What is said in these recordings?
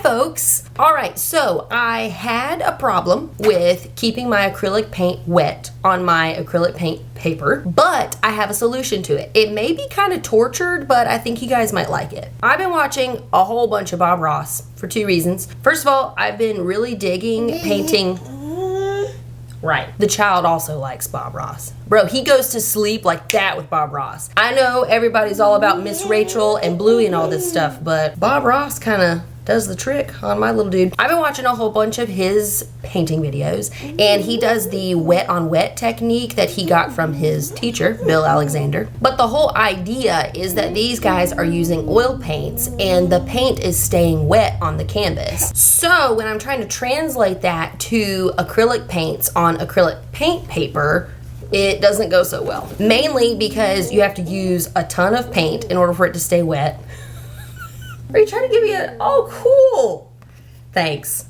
folks. All right, so I had a problem with keeping my acrylic paint wet on my acrylic paint paper, but I have a solution to it. It may be kind of tortured, but I think you guys might like it. I've been watching a whole bunch of Bob Ross for 2 reasons. First of all, I've been really digging painting. Right. The child also likes Bob Ross. Bro, he goes to sleep like that with Bob Ross. I know everybody's all about Miss Rachel and Bluey and all this stuff, but Bob Ross kind of does the trick on my little dude. I've been watching a whole bunch of his painting videos, and he does the wet on wet technique that he got from his teacher, Bill Alexander. But the whole idea is that these guys are using oil paints and the paint is staying wet on the canvas. So when I'm trying to translate that to acrylic paints on acrylic paint paper, it doesn't go so well. Mainly because you have to use a ton of paint in order for it to stay wet. Are you trying to give me a, oh, cool. Thanks.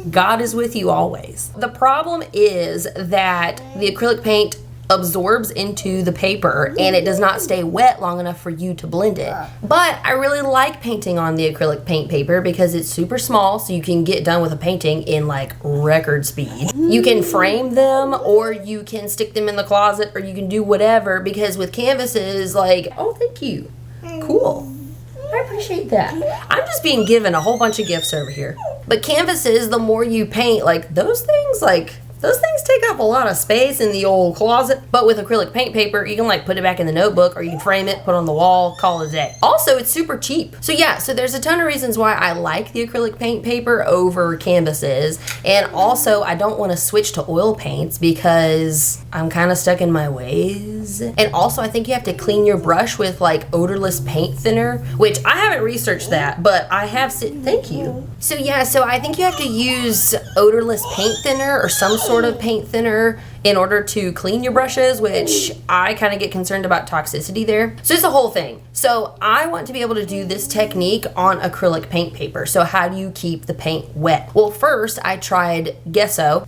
God is with you always. The problem is that the acrylic paint absorbs into the paper and it does not stay wet long enough for you to blend it. But I really like painting on the acrylic paint paper because it's super small, so you can get done with a painting in like record speed. You can frame them, or you can stick them in the closet, or you can do whatever, because with canvases, like, oh, thank you. Cool. I appreciate that. I'm just being given a whole bunch of gifts over here. But canvases, the more you paint, like those things take up a lot of space in the old closet. But with acrylic paint paper, you can like put it back in the notebook, or you can frame it, put it on the wall, call it a day. Also, it's super cheap. So yeah, so there's a ton of reasons why I like the acrylic paint paper over canvases. And also, I don't want to switch to oil paints because I'm kind of stuck in my ways. And also, I think you have to clean your brush with like odorless paint thinner, which I haven't researched that, but I have thank you. So yeah, so I think you have to use odorless paint thinner or some sort of paint thinner in order to clean your brushes, which I kind of get concerned about toxicity there. So it's a whole thing. So I want to be able to do this technique on acrylic paint paper. So how do you keep the paint wet? Well, first I tried gesso,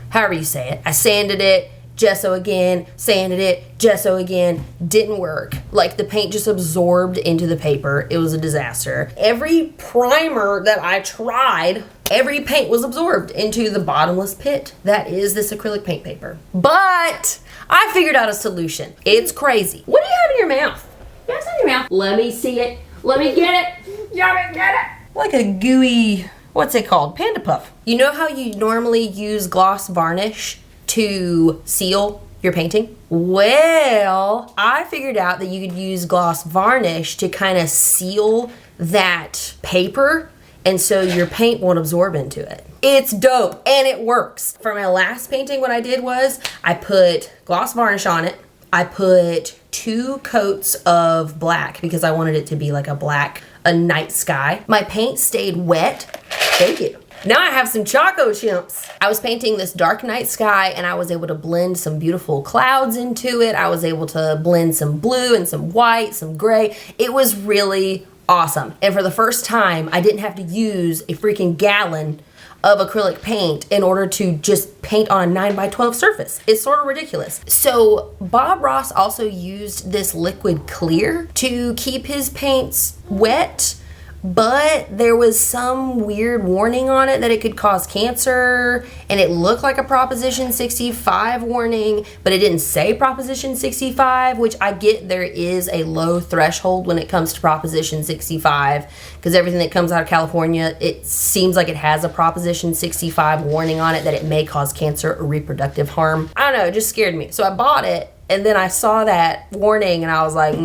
however you say it. I sanded it, gesso again, sanded it, gesso again, didn't work. Like the paint just absorbed into the paper. It was a disaster. Every primer that I tried, every paint was absorbed into the bottomless pit that is this acrylic paint paper. But I figured out a solution. It's crazy. What do you have in your mouth? What's in your mouth? Let me see it. Let me get it. Let me get it. Like a gooey, what's it called? Panda puff. You know how you normally use gloss varnish to seal your painting? Well, I figured out that you could use gloss varnish to kind of seal that paper, and so your paint won't absorb into it. It's dope, and it works. For my last painting, what I did was I put gloss varnish on it. I put 2 coats of black because I wanted it to be like a night sky. My paint stayed wet. Thank you. Now I have some Choco Chimps. I was painting this dark night sky and I was able to blend some beautiful clouds into it. I was able to blend some blue and some white, some gray. It was really awesome. And for the first time, I didn't have to use a freaking gallon of acrylic paint in order to just paint on a 9x12 surface. It's sort of ridiculous. So Bob Ross also used this liquid clear to keep his paints wet, but there was some weird warning on it that it could cause cancer, and it looked like a Proposition 65 warning, but it didn't say Proposition 65, which I get there is a low threshold when it comes to Proposition 65, because everything that comes out of California, it seems like it has a Proposition 65 warning on it that it may cause cancer or reproductive harm. I don't know, it just scared me. So I bought it, and then I saw that warning, and I was like,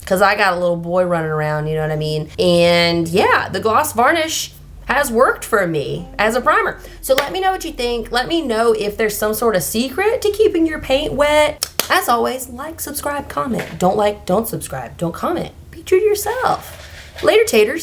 because I got a little boy running around, you know what I mean? And yeah, the gloss varnish has worked for me as a primer. So let me know what you think. Let me know if there's some sort of secret to keeping your paint wet. As always, like, subscribe, comment. Don't like, don't subscribe, don't comment. Be true to yourself. Later, taters.